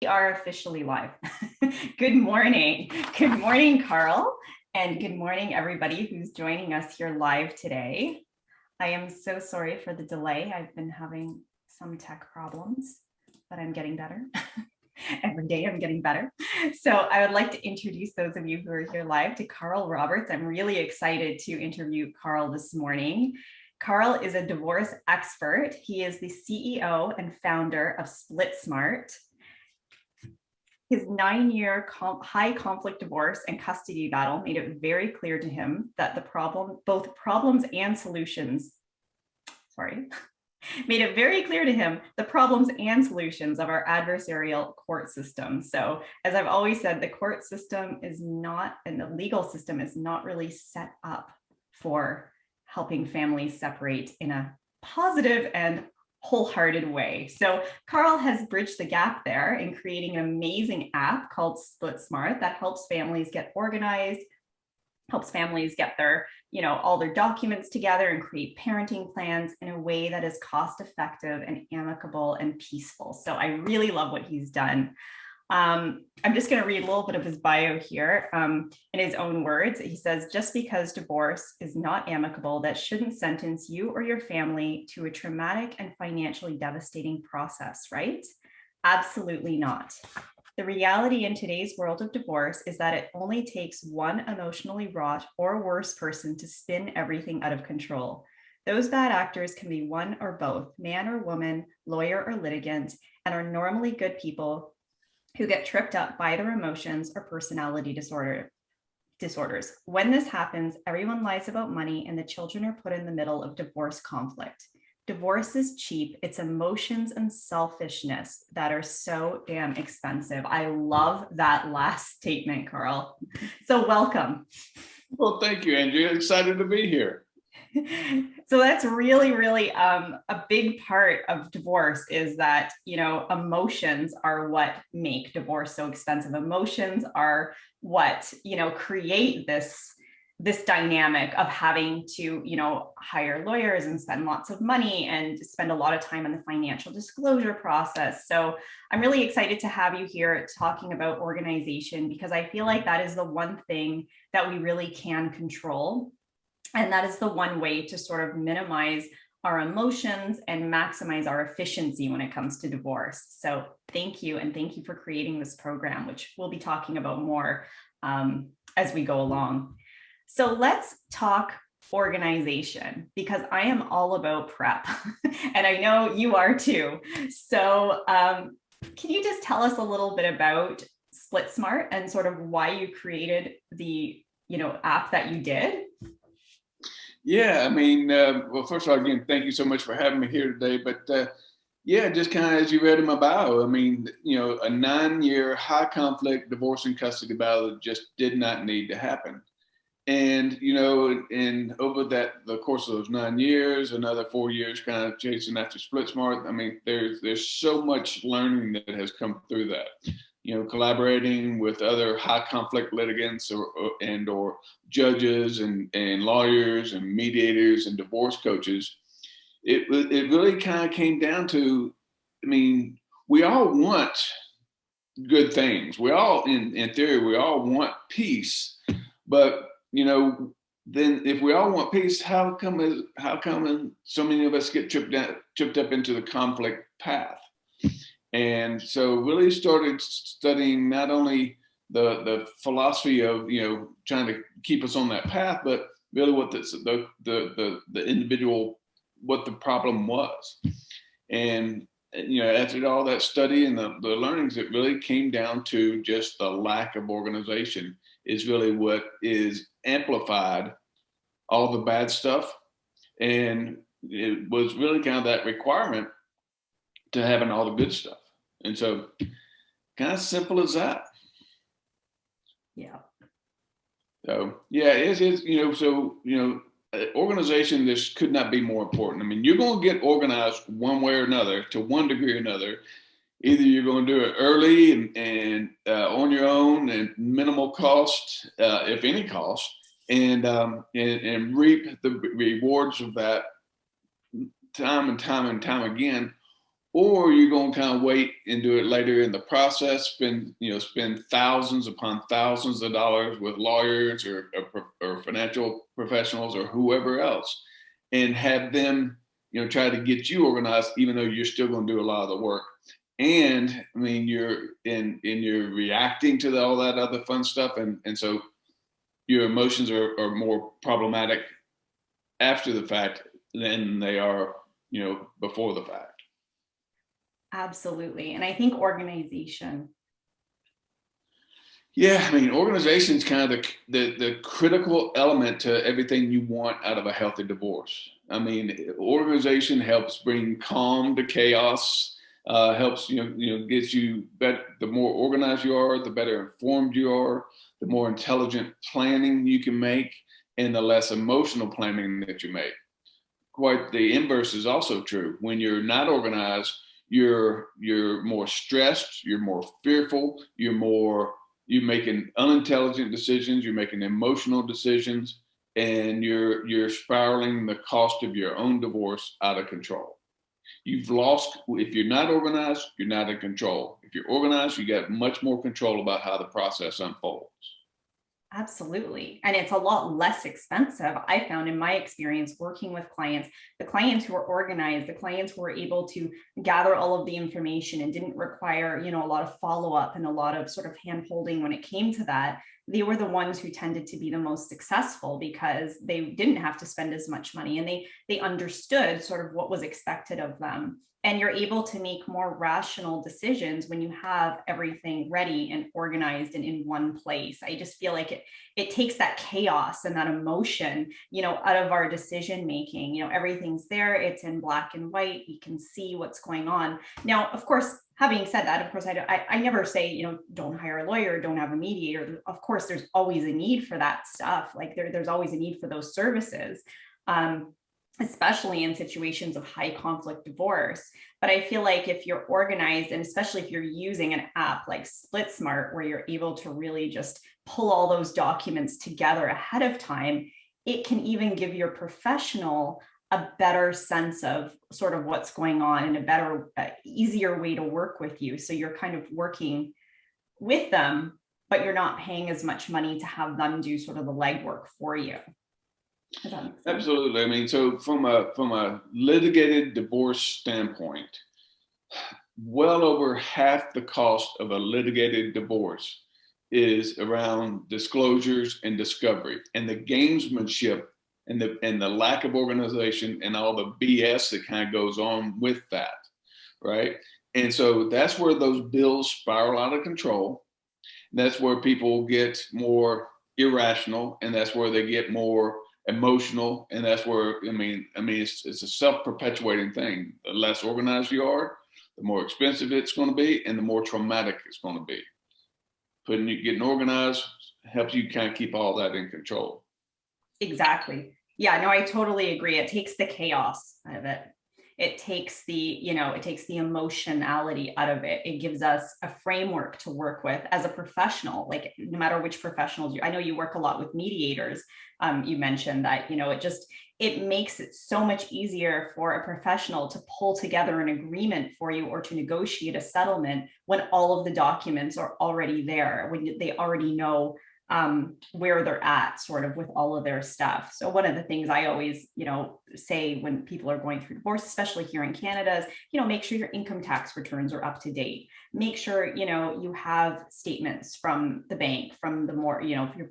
We are officially live. Good morning. Good morning, Carl. And good morning, everybody who's joining us here live today. I am so sorry for the delay. I've been having some tech problems, but I'm getting better. Every day I'm getting better. So I would like to introduce those of you who are here live to Carl Roberts. I'm really excited to interview Carl this morning. Carl is a divorce expert. He is the CEO and founder of Split Smart. His 9-year high conflict divorce and custody battle made it very clear to him that both problems and solutions, made it very clear to him the problems and solutions of our adversarial court system. So as I've always said, the court system is not, and the legal system is not really set up for helping families separate in a positive and wholehearted way. So Carl has bridged the gap there in creating an amazing app called Split Smart that helps families get organized, helps families get their, all their documents together and create parenting plans in a way that is cost effective and amicable and peaceful. So I really love what he's done. I'm just going to read a little bit of his bio here. In his own words, he says, just because divorce is not amicable, that shouldn't sentence you or your family to a traumatic and financially devastating process, right? Absolutely not. The reality in today's world of divorce is that it only takes one emotionally wrought or worse person to spin everything out of control. Those bad actors can be one or both, man or woman, lawyer or litigant, and are normally good people who get tripped up by their emotions or personality disorders. When this happens, everyone lies about money and the children are put in the middle of divorce conflict. Divorce is cheap. It's emotions and selfishness that are so damn expensive. I love that last statement, Carl. So welcome. Well, thank you, Andrea. Excited to be here. So that's really, really a big part of divorce is that, emotions are what make divorce so expensive. Emotions are what, create this dynamic of having to, hire lawyers and spend lots of money and spend a lot of time in the financial disclosure process. So I'm really excited to have you here talking about organization, because I feel like that is the one thing that we really can control. And that is the one way to sort of minimize our emotions and maximize our efficiency when it comes to divorce. So thank you. And thank you for creating this program, which we'll be talking about more as we go along. So let's talk organization, because I am all about prep and I know you are too. So can you just tell us a little bit about Split Smart and sort of why you created the app that you did? Yeah, I mean, well, first of all, again, thank you so much for having me here today. But yeah, just kind of as you read in my bio, I mean, a 9-year high conflict divorce and custody battle just did not need to happen. And, and over the course of those 9 years, another 4 years kind of chasing after Split Smart, I mean, there's so much learning that has come through that. Collaborating with other high conflict litigants or judges and lawyers and mediators and divorce coaches, it really kind of came down to, I mean, we all want good things. We all, in theory, we all want peace, but then if we all want peace, how come so many of us get tripped up into the conflict path? And so really started studying not only the philosophy of, trying to keep us on that path, but really what the individual, what the problem was. And, after all that study and the learnings, it really came down to just the lack of organization is really what is amplified all the bad stuff. And it was really kind of that requirement to having all the good stuff. And so kind of simple as that. Yeah. So yeah, it is, organization, this could not be more important. I mean, you're going to get organized one way or another to one degree or another. Either you're going to do it early and on your own and minimal cost, if any cost, and reap the rewards of that time and time and time again, or you're going to kind of wait and do it later in the process, spend thousands upon thousands of dollars with lawyers or financial professionals or whoever else, and have them, try to get you organized, even though you're still going to do a lot of the work. And I mean, you're reacting to all that other fun stuff, and so your emotions are more problematic after the fact than they are, before the fact. Absolutely. And I think organization. Yeah, I mean, organization is kind of the critical element to everything you want out of a healthy divorce. I mean, organization helps bring calm to chaos. Helps gets you better. The more organized you are, the better informed you are, the more intelligent planning you can make, and the less emotional planning that you make. Quite the inverse is also true. When you're not organized, you're more stressed, you're more fearful, you're making unintelligent decisions, you're making emotional decisions, and you're spiraling the cost of your own divorce out of control. You've lost. If you're not organized, you're not in control. If you're organized, you got much more control about how the process unfolds. Absolutely. And it's a lot less expensive. I found in my experience working with clients, the clients who were organized, the clients who were able to gather all of the information and didn't require, a lot of follow-up and a lot of sort of hand-holding when it came to that, they were the ones who tended to be the most successful because they didn't have to spend as much money, and they understood sort of what was expected of them. And you're able to make more rational decisions when you have everything ready and organized and in one place. I just feel like it takes that chaos and that emotion, out of our decision making. Everything's there, it's in black and white, you can see what's going on. Now, of course, having said that, of course, I never say, don't hire a lawyer, don't have a mediator. Of course, there's always a need for that stuff. Like there's always a need for those services. Especially in situations of high conflict divorce. But I feel like if you're organized, and especially if you're using an app like SplitSmart, where you're able to really just pull all those documents together ahead of time, it can even give your professional a better sense of sort of what's going on and a better, easier way to work with you. So you're kind of working with them, but you're not paying as much money to have them do sort of the legwork for you. Absolutely. I mean, so from a litigated divorce standpoint, well over half the cost of a litigated divorce is around disclosures and discovery, and the gamesmanship and the lack of organization and all the BS that kind of goes on with that, right? And so that's where those bills spiral out of control. That's where people get more irrational, and that's where they get more emotional, and that's where it's a self-perpetuating thing. The less organized you are, the more expensive it's going to be, and the more traumatic it's going to be. Getting organized helps you kind of keep all that in control. Exactly. Yeah, no, I totally agree. It takes the chaos out of it. It takes the emotionality out of it. It gives us a framework to work with as a professional, like no matter which professionals I know you work a lot with mediators. You mentioned that, it makes it so much easier for a professional to pull together an agreement for you or to negotiate a settlement when all of the documents are already there, when they already know where they're at sort of with all of their stuff. So one of the things I always, say when people are going through divorce, especially here in Canada, is, make sure your income tax returns are up to date. Make sure, you have statements from the bank, from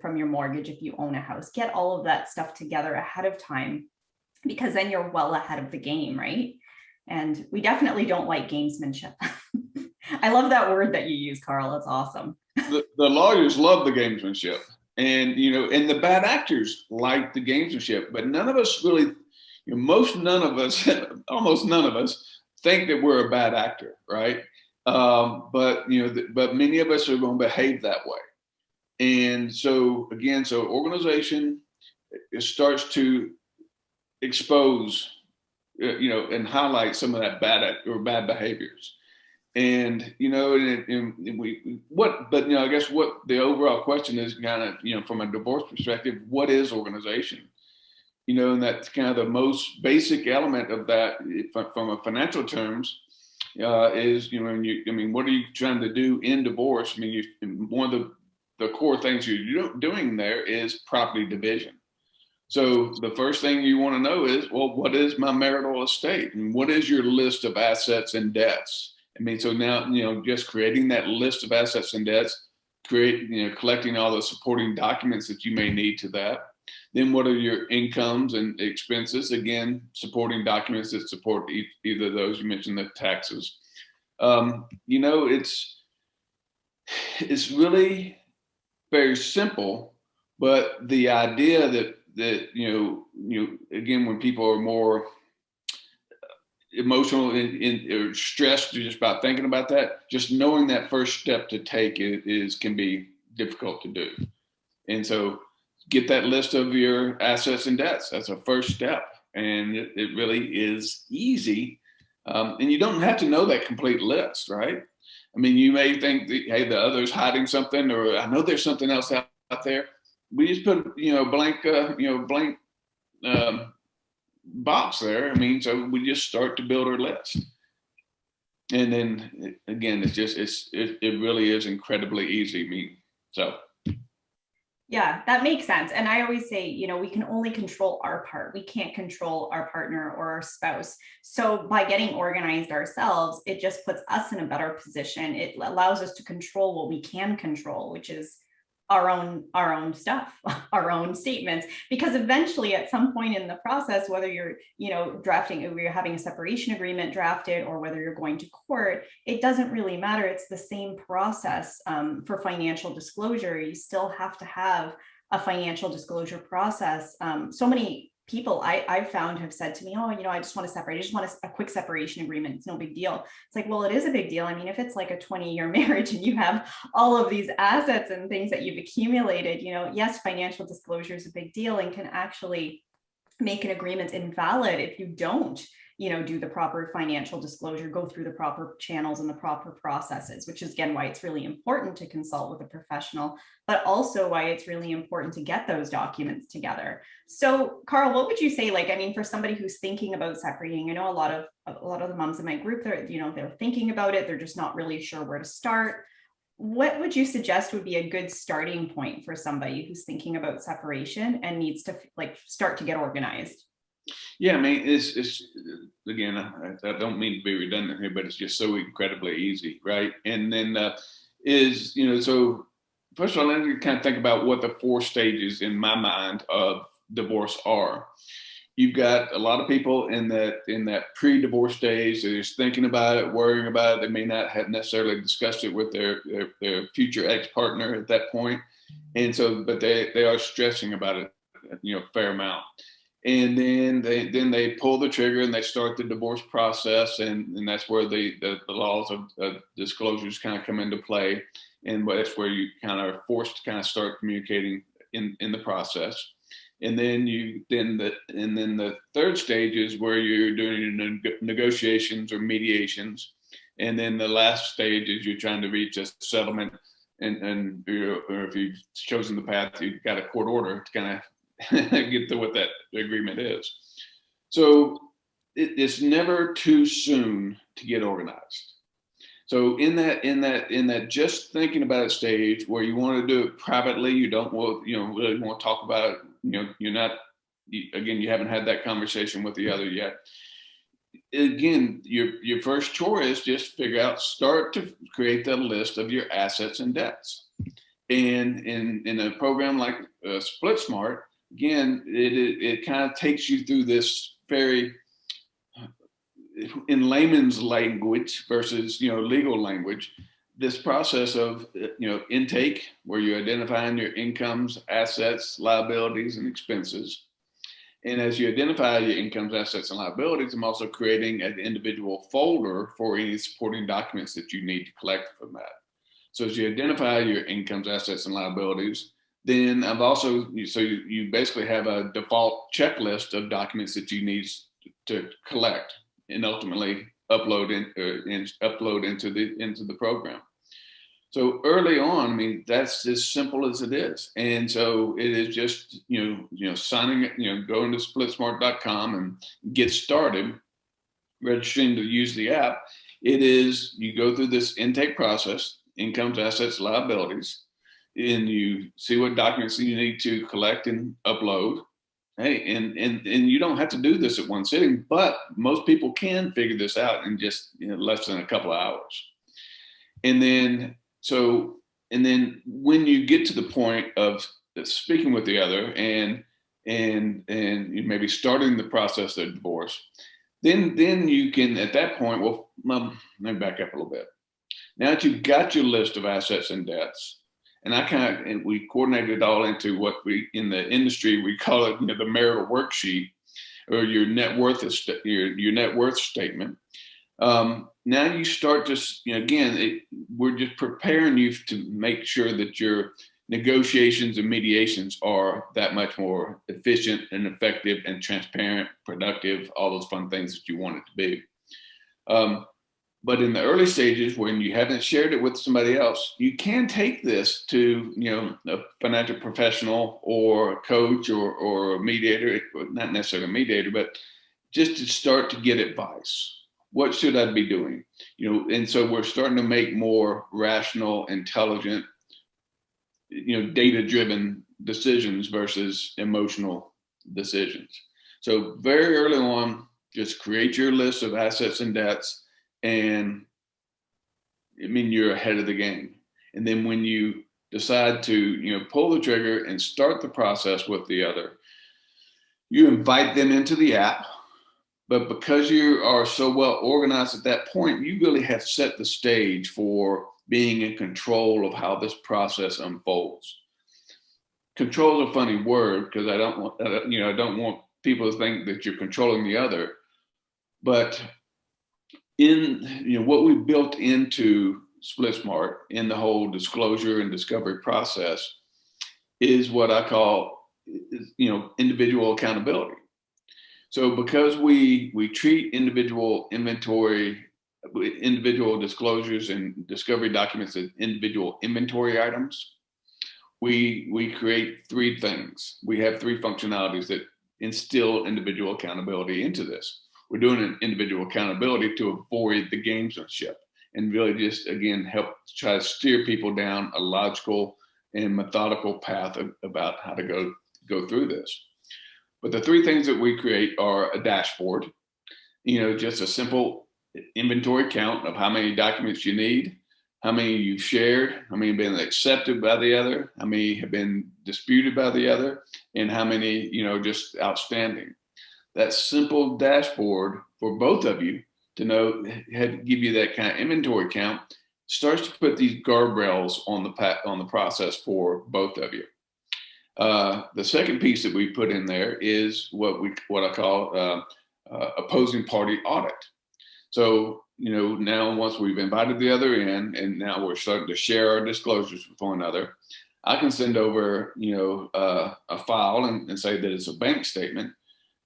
from your mortgage, if you own a house, get all of that stuff together ahead of time, because then you're well ahead of the game, right? And we definitely don't like gamesmanship. I love that word that you use, Carl. It's awesome. The lawyers love the gamesmanship, and and the bad actors like the gamesmanship, but none of us really, almost none of us think that we're a bad actor, right? But many of us are going to behave that way, and so again, organization, it starts to expose, and highlight some of that bad behaviors. And I guess what the overall question is kind of, from a divorce perspective, what is organization? And that's kind of the most basic element of that from a financial terms. is, I mean, what are you trying to do in divorce? I mean, one of the core things you're doing there is property division. So the first thing you want to know is, well, what is my marital estate, and what is your list of assets and debts? I mean, so now, just creating that list of assets and debts, collecting all the supporting documents that you may need to that. Then what are your incomes and expenses? Again, supporting documents that support either of those. You mentioned the taxes. It's really very simple, but the idea that again, when people are more emotional or stressed just about thinking about that, just knowing that first step to take can be difficult to do. And so get that list of your assets and debts. That's a first step. And it really is easy. And you don't have to know that complete list, right? I mean, you may think that, hey, the other's hiding something, or I know there's something else out there. We just put, blank box there. I mean, so we just start to build our list. And then again, it really is incredibly easy. I mean, so. Yeah, that makes sense. And I always say, we can only control our part. We can't control our partner or our spouse. So by getting organized ourselves, it just puts us in a better position. It allows us to control what we can control, which is our own stuff, our own statements, because eventually at some point in the process, whether you're, drafting, or you're having a separation agreement drafted, or whether you're going to court, it doesn't really matter. It's the same process for financial disclosure. You still have to have a financial disclosure process. So many people I've found have said to me, oh, I just want to separate. I just want a quick separation agreement. It's no big deal. It's like, well, it is a big deal. I mean, if it's like a 20-year marriage and you have all of these assets and things that you've accumulated, yes, financial disclosure is a big deal and can actually make an agreement invalid if you don't do the proper financial disclosure, go through the proper channels and the proper processes, which is again why it's really important to consult with a professional, but also why it's really important to get those documents together. So Carl, what would you say, for somebody who's thinking about separating? I know a lot of the moms in my group, they're thinking about it, they're just not really sure where to start. What would you suggest would be a good starting point for somebody who's thinking about separation and needs to start to get organized? Yeah, I mean, it's again, I don't mean to be redundant here, but it's just so incredibly easy, right? And then so first of all, let me kind of think about what the 4 stages in my mind of divorce are. You've got a lot of people in that pre-divorce stage. They're just thinking about it, worrying about it. They may not have necessarily discussed it with their future ex-partner at that point, and so, but they are stressing about it, a fair amount. And then they pull the trigger and they start the divorce process, and that's where the laws of disclosures kind of come into play, and that's where you kind of are forced to kind of start communicating in the process. And then the 3rd stage is where you're doing negotiations or mediations, and then the last stage is you're trying to reach a settlement, and or if you've chosen the path, you've got a court order to kind of get to what that agreement is. So it's never too soon to get organized. So in that just thinking about it stage where you want to do it privately, you don't really want to talk about it. You haven't had that conversation with the other yet. Again, your first chore is just start to create the list of your assets and debts. And in a program like Split Smart, again, it kind of takes you through this very, in layman's language versus legal language, this process of intake, where you're identifying your incomes, assets, liabilities, and expenses. And as you identify your incomes, assets, and liabilities, I'm also creating an individual folder for any supporting documents that you need to collect from that. So as you identify your incomes, assets, and liabilities, then you basically have a default checklist of documents that you need to collect and ultimately upload into the program. So early on, I mean, that's as simple as it is. And so it is just, signing, going to splitsmart.com and get started, registering to use the app. It is, you go through this intake process, incomes, assets, liabilities, and you see what documents you need to collect and upload. Hey, and you don't have to do this at one sitting, but most people can figure this out in just less than a couple of hours. And then when you get to the point of speaking with the other and you maybe starting the process of divorce, then you can at that point, well, let me back up a little bit. Now that you've got your list of assets and debts, and we coordinated it all into what we in the industry we call it, the marital worksheet or your net worth your net worth statement. Now you start just we're just preparing you to make sure that your negotiations and mediations are that much more efficient and effective and transparent, productive, all those fun things that you want it to be. But in the early stages, when you haven't shared it with somebody else, you can take this to a financial professional or a coach or a mediator, not necessarily a mediator, but just to start to get advice. What should I be doing? And so we're starting to make more rational, intelligent, data-driven decisions versus emotional decisions. So very early on, just create your list of assets and debts, and you're ahead of the game. And then when you decide to pull the trigger and start the process with the other, you invite them into the app. But because you are so well organized at that point, you really have set the stage for being in control of how this process unfolds. Control is a funny word because I don't want people to think that you're controlling the other. But in what we built into SplitSmart in the whole disclosure and discovery process is what I call individual accountability. So because we treat individual disclosures and discovery documents as individual inventory items, we create three things. We have three functionalities that instill individual accountability into this. We're doing an individual accountability to avoid the gamesmanship and really just, again, help try to steer people down a logical and methodical path about how to go through this. But the three things that we create are a dashboard, just a simple inventory count of how many documents you need, how many you've shared, how many have been accepted by the other, how many have been disputed by the other, and how many, just outstanding. That simple dashboard for both of you to know, give you that kind of inventory count, starts to put these guardrails on the process for both of you. The second piece that we put in there is what I call opposing party audit. So now once we've invited the other in, and now we're starting to share our disclosures with one another, I can send over a file and say that it's a bank statement,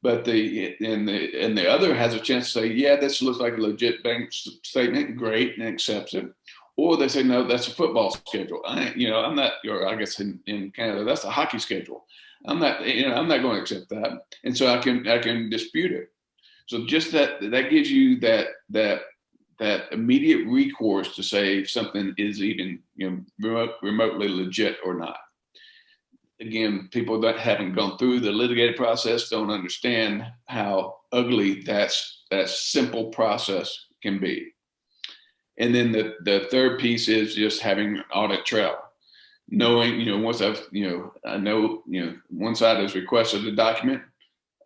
but the other has a chance to say, yeah, this looks like a legit bank statement, great, and accepts it. Or they say, no, that's a football schedule. I'm not, or I guess in Canada, that's a hockey schedule. I'm not going to accept that. And so I can dispute it. So just that gives you that immediate recourse to say if something is even remotely legit or not. Again, people that haven't gone through the litigated process don't understand how ugly that simple process can be. And then the third piece is just having an audit trail, knowing, once I know, one side has requested a document,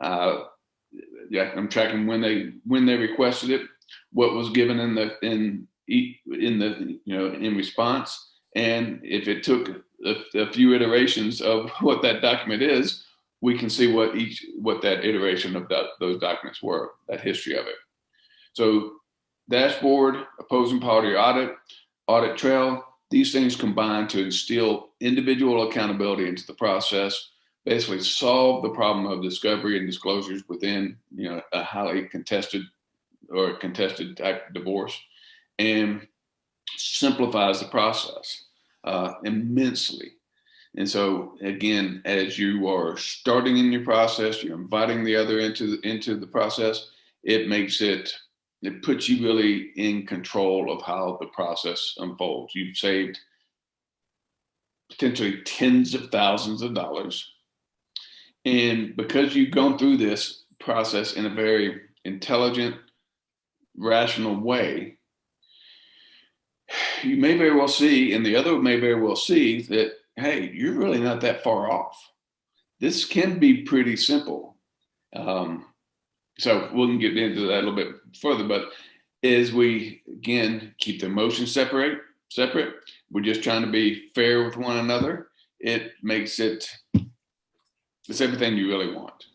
I'm tracking when they requested it, what was given in response, and if it took a few iterations of what that document is, we can see what that iteration of those documents were, that history of it. So dashboard, opposing party audit trail, these things combine to instill individual accountability into the process, basically solve the problem of discovery and disclosures within a highly contested type divorce, and simplifies the process immensely. And so again, as you are starting in your process, you're inviting the other into the process, it makes it it puts you really in control of how the process unfolds. You've saved potentially tens of thousands of dollars. And because you've gone through this process in a very intelligent, rational way, you may very well see, and the other may very well see that, hey, you're really not that far off. This can be pretty simple. So we'll get into that a little bit further, but as we, again, keep the emotions separate, we're just trying to be fair with one another. It makes it's everything you really want.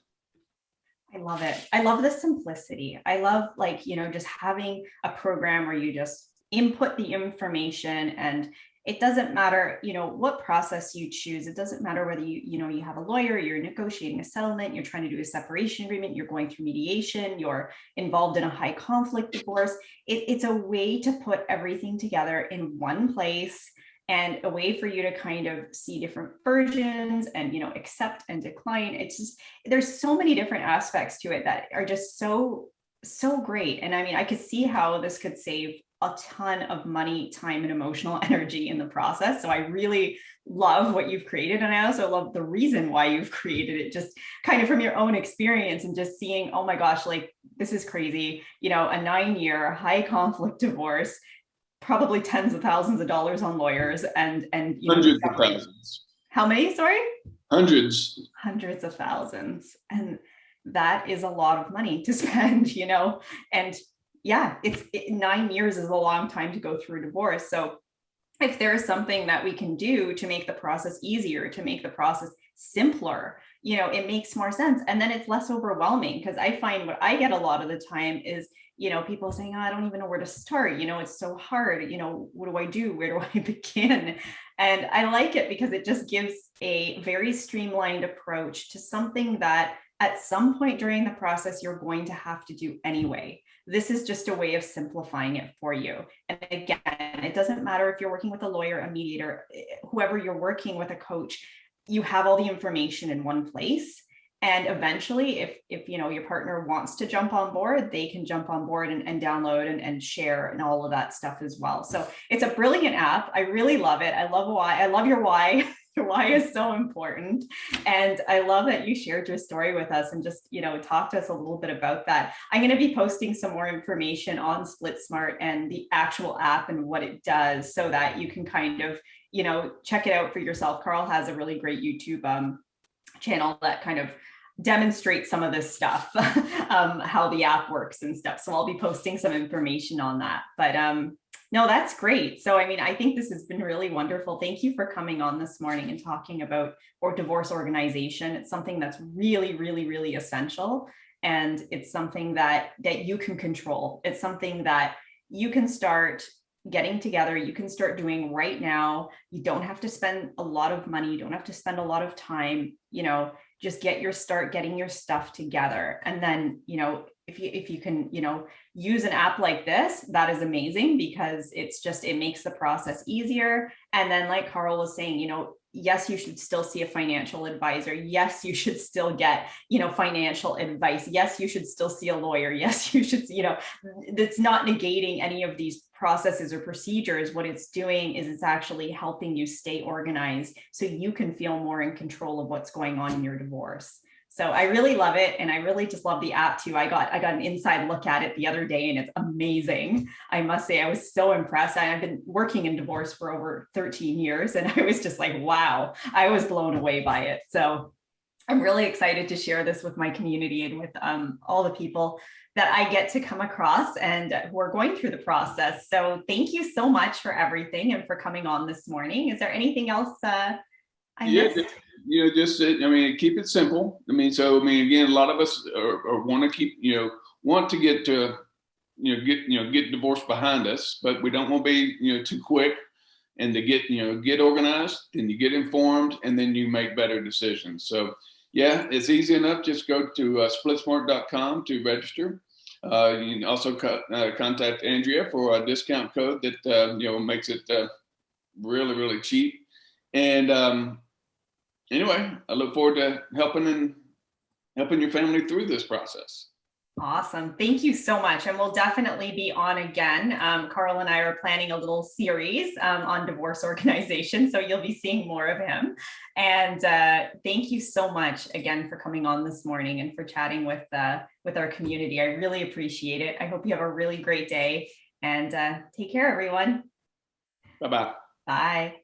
I love it. I love the simplicity. I love, like, just having a program where you just input the information, and it doesn't matter, what process you choose. It doesn't matter whether you have a lawyer, you're negotiating a settlement, you're trying to do a separation agreement, you're going through mediation, you're involved in a high conflict divorce. It's a way to put everything together in one place, and a way for you to kind of see different versions and, accept and decline. It's just, there's so many different aspects to it that are just so great. And I mean, I could see how this could save a ton of money, time, and emotional energy in the process. So I really love what you've created. And I also love the reason why you've created it, just kind of from your own experience and just seeing, oh my gosh, like, this is crazy. A 9-year high conflict divorce, probably tens of thousands of dollars on lawyers, and hundreds of thousands. How many? Sorry? Hundreds of thousands. And that is a lot of money to spend, and yeah, 9 years is a long time to go through divorce. So if there's something that we can do to make the process easier, to make the process simpler, it makes more sense. And then it's less overwhelming, because I find what I get a lot of the time is, people saying, oh, I don't even know where to start. It's so hard. What do I do? Where do I begin? And I like it because it just gives a very streamlined approach to something that at some point during the process, you're going to have to do anyway. This is just a way of simplifying it for you. And again, it doesn't matter if you're working with a lawyer, a mediator, whoever you're working with, a coach, you have all the information in one place. And eventually, if your partner wants to jump on board, they can jump on board and download and share and all of that stuff as well. So it's a brilliant app. I really love it. I love why. I love your why. Your why is so important. And I love that you shared your story with us and just, talk to us a little bit about that. I'm going to be posting some more information on SplitSmart and the actual app and what it does, so that you can kind of, check it out for yourself. Carl has a really great YouTube channel that kind of demonstrates some of this stuff, how the app works and stuff. So I'll be posting some information on that. But no, that's great. So, I mean, I think this has been really wonderful. Thank you for coming on this morning and talking about divorce organization. It's something that's really, really, really essential. And it's something that you can control. It's something that you can start getting together, you can start doing right now. You don't have to spend a lot of money. You don't have to spend a lot of time, just getting your stuff together. And then, if you can, use an app like this, that is amazing, because it makes the process easier. And then, like Carl was saying, yes, you should still see a financial advisor. Yes, you should still get, financial advice. Yes, you should still see a lawyer. Yes, you should, that's not negating any of these processes or procedures. What it's doing is it's actually helping you stay organized so you can feel more in control of what's going on in your divorce. So I really love it. And I really just love the app too. I got an inside look at it the other day, and it's amazing. I must say, I was so impressed. I've been working in divorce for over 13 years, and I was just like, wow, I was blown away by it. So I'm really excited to share this with my community and with all the people that I get to come across and who are going through the process. So thank you so much for everything and for coming on this morning. Is there anything else I missed? Keep it simple. Again, a lot of us want to get divorce behind us, but we don't want to be, too quick. And to get organized, then you get informed, and then you make better decisions. So yeah, it's easy enough. Just go to splitsmart.com to register. You can also contact Andrea for a discount code that makes it really, really cheap. And anyway, I look forward to helping your family through this process. Awesome. Thank you so much. And we'll definitely be on again. Carl and I are planning a little series on divorce organization. So you'll be seeing more of him. And thank you so much again for coming on this morning and for chatting with our community. I really appreciate it. I hope you have a really great day and take care, everyone. Bye-bye. Bye.